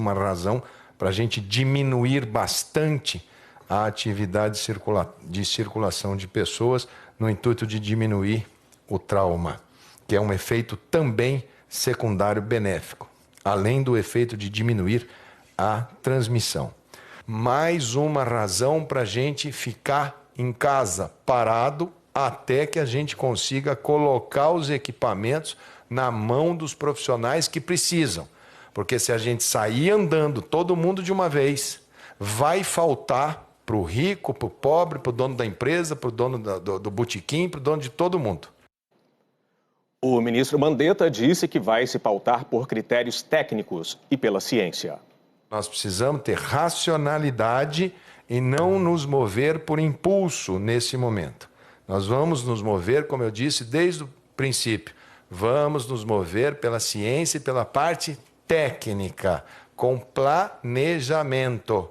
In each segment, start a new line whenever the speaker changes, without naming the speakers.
uma razão para a gente diminuir bastante a atividade de circulação de pessoas no intuito de diminuir o trauma, que é um efeito também secundário benéfico, além do efeito de diminuir a transmissão. Mais uma razão para a gente ficar em casa parado até que a gente consiga colocar os equipamentos na mão dos profissionais que precisam. Porque se a gente sair andando todo mundo de uma vez, vai faltar para o rico, para o pobre, para o dono da empresa, para o dono do botequim, para o dono de todo mundo.
O ministro Mandetta disse que vai se pautar por critérios técnicos e pela ciência.
Nós precisamos ter racionalidade e não nos mover por impulso nesse momento. Nós vamos nos mover, como eu disse desde o princípio, vamos nos mover pela ciência e pela parte técnica, com planejamento.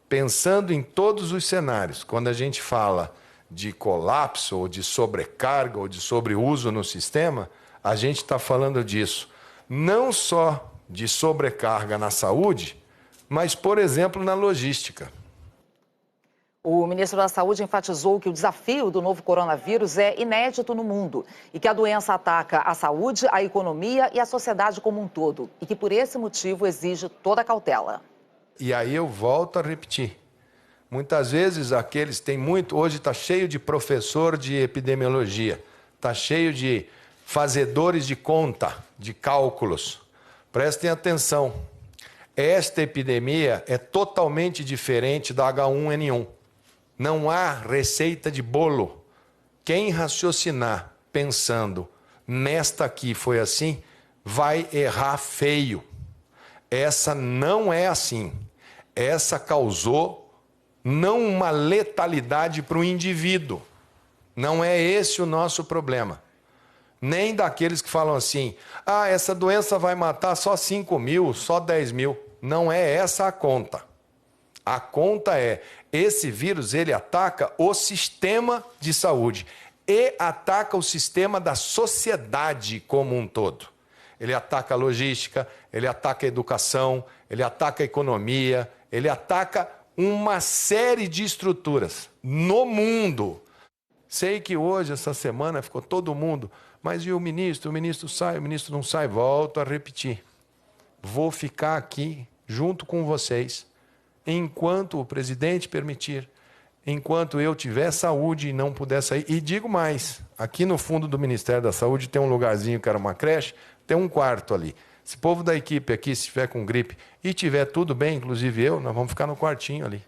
Pensando em todos os cenários, quando a gente fala de colapso, ou de sobrecarga, ou de sobreuso no sistema, a gente está falando disso. Não só de sobrecarga na saúde, mas, por exemplo, na logística.
O ministro da Saúde enfatizou que o desafio do novo coronavírus é inédito no mundo e que a doença ataca a saúde, a economia e a sociedade como um todo e que, por esse motivo, exige toda a cautela.
E aí eu volto a repetir. Muitas vezes aqueles têm muito... Hoje está cheio de professor de epidemiologia, está cheio de fazedores de conta, de cálculos. Prestem atenção. Esta epidemia é totalmente diferente da H1N1. Não há receita de bolo. Quem raciocinar pensando nesta aqui foi assim, vai errar feio. Essa não é assim. Essa causou não uma letalidade para o indivíduo. Não é esse o nosso problema. Nem daqueles que falam assim, essa doença vai matar só 5 mil, só 10 mil. Não é essa a conta. A conta é, esse vírus ele ataca o sistema de saúde e ataca o sistema da sociedade como um todo. Ele ataca a logística, ele ataca a educação, ele ataca a economia, ele ataca uma série de estruturas no mundo. Sei que hoje, essa semana, ficou todo mundo, mas e o ministro? O ministro sai, o ministro não sai. Volto a repetir. Vou ficar aqui junto com vocês, enquanto o presidente permitir, enquanto eu tiver saúde e não puder sair. E digo mais, aqui no fundo do Ministério da Saúde tem um lugarzinho que era uma creche, tem um quarto ali. Se o povo da equipe aqui, se estiver com gripe e tiver tudo bem, inclusive eu, nós vamos ficar no quartinho ali.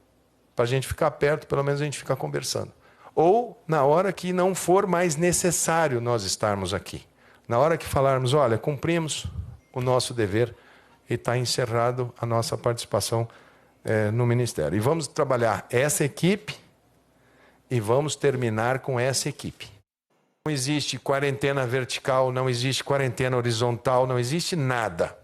Para a gente ficar perto, pelo menos a gente ficar conversando. Ou na hora que não for mais necessário nós estarmos aqui. Na hora que falarmos, olha, cumprimos o nosso dever e está encerrado a nossa participação no Ministério. E vamos trabalhar essa equipe e vamos terminar com essa equipe. Não existe quarentena vertical, não existe quarentena horizontal, não existe nada.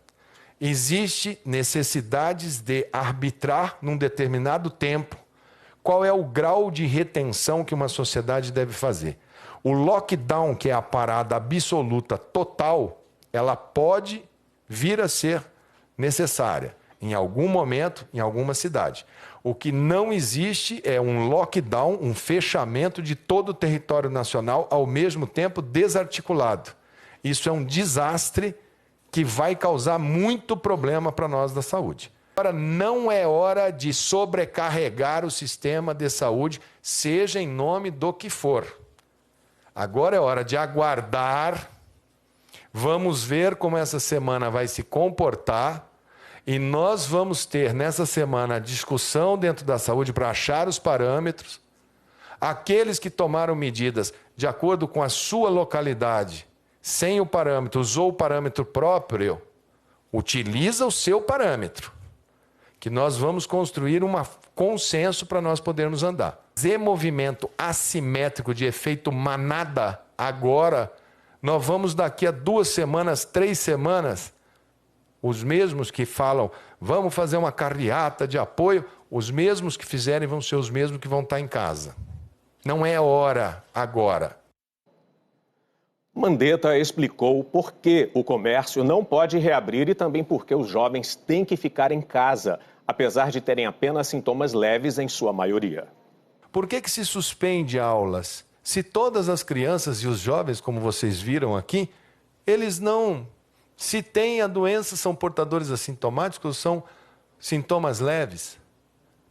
Existe necessidades de arbitrar num determinado tempo qual é o grau de retenção que uma sociedade deve fazer. O lockdown, que é a parada absoluta total, ela pode vir a ser necessária em algum momento, em alguma cidade. O que não existe é um lockdown, um fechamento de todo o território nacional ao mesmo tempo desarticulado. Isso é um desastre que vai causar muito problema para nós da saúde. Agora, não é hora de sobrecarregar o sistema de saúde, seja em nome do que for. Agora é hora de aguardar. Vamos ver como essa semana vai se comportar. E nós vamos ter nessa semana a discussão dentro da saúde para achar os parâmetros. Aqueles que tomaram medidas de acordo com a sua localidade, sem o parâmetro, usou o parâmetro próprio, utiliza o seu parâmetro. Que nós vamos construir um consenso para nós podermos andar. Fazer movimento assimétrico de efeito manada agora, nós vamos daqui a 2 semanas, 3 semanas, os mesmos que falam, vamos fazer uma carreata de apoio, os mesmos que fizerem vão ser os mesmos que vão estar em casa. Não é hora agora.
Mandetta explicou por que o comércio não pode reabrir e também por que os jovens têm que ficar em casa, apesar de terem apenas sintomas leves em sua maioria.
Por que se suspende aulas? Se todas as crianças e os jovens, como vocês viram aqui, eles não, se têm a doença, são portadores assintomáticos, são sintomas leves.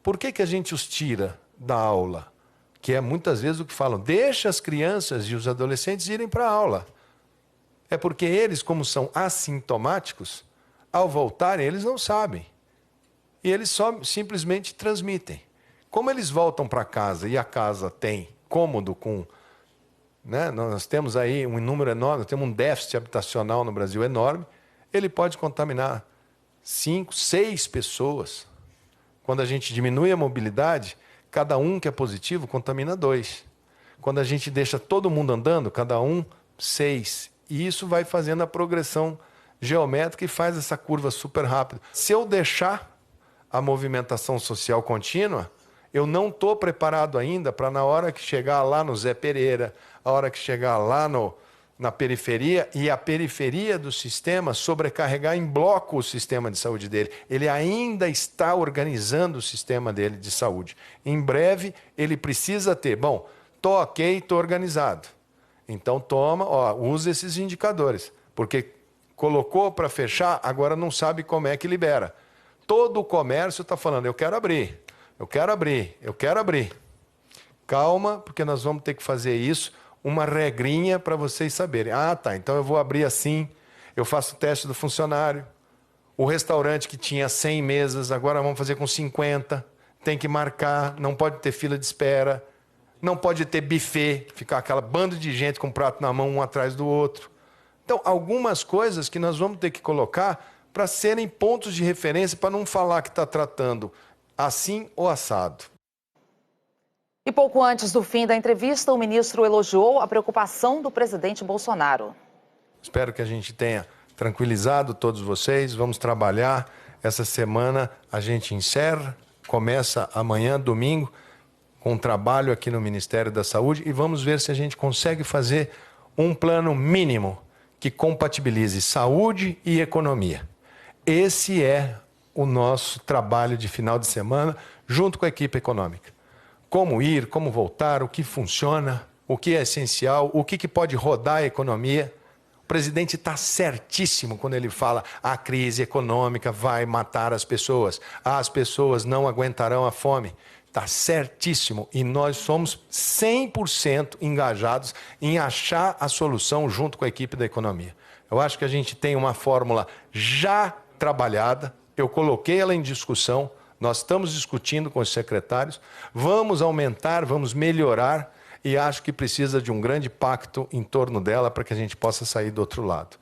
Por que a gente os tira da aula? Que é muitas vezes o que falam, deixa as crianças e os adolescentes irem para a aula. É porque eles, como são assintomáticos, ao voltarem, eles não sabem. E eles só simplesmente transmitem. Como eles voltam para casa e a casa tem cômodo com... né, nós temos aí um número enorme, nós temos um déficit habitacional no Brasil enorme, ele pode contaminar 5, 6 pessoas. Quando a gente diminui a mobilidade, cada um que é positivo contamina 2. Quando a gente deixa todo mundo andando, cada um 6. E isso vai fazendo a progressão geométrica e faz essa curva super rápida. Se eu deixar a movimentação social contínua, eu não estou preparado ainda para na hora que chegar lá no Zé Pereira, a hora que chegar lá na periferia e a periferia do sistema sobrecarregar em bloco o sistema de saúde dele. Ele ainda está organizando o sistema dele de saúde. Em breve, ele precisa ter, bom, estou ok, estou organizado. Então toma, usa esses indicadores, porque colocou para fechar, agora não sabe como é que libera. Todo o comércio está falando, eu quero abrir, eu quero abrir, eu quero abrir. Calma, porque nós vamos ter que fazer isso, uma regrinha para vocês saberem. Ah, tá, então eu vou abrir assim, eu faço o teste do funcionário. O restaurante que tinha 100 mesas, agora vamos fazer com 50. Tem que marcar, não pode ter fila de espera, não pode ter buffet, ficar aquela banda de gente com um prato na mão, um atrás do outro. Então, algumas coisas que nós vamos ter que colocar para serem pontos de referência, para não falar que está tratando assim ou assado.
E pouco antes do fim da entrevista, o ministro elogiou a preocupação do presidente Bolsonaro.
Espero que a gente tenha tranquilizado todos vocês. Vamos trabalhar. Essa semana a gente encerra, começa amanhã, domingo, com um trabalho aqui no Ministério da Saúde e vamos ver se a gente consegue fazer um plano mínimo que compatibilize saúde e economia. Esse é o nosso trabalho de final de semana, junto com a equipe econômica. Como ir, como voltar, o que funciona, o que é essencial, o que pode rodar a economia. O presidente está certíssimo quando ele fala a crise econômica vai matar as pessoas não aguentarão a fome. Está certíssimo e nós somos 100% engajados em achar a solução junto com a equipe da economia. Eu acho que a gente tem uma fórmula já trabalhada, eu coloquei ela em discussão, nós estamos discutindo com os secretários, vamos aumentar, vamos melhorar e acho que precisa de um grande pacto em torno dela para que a gente possa sair do outro lado.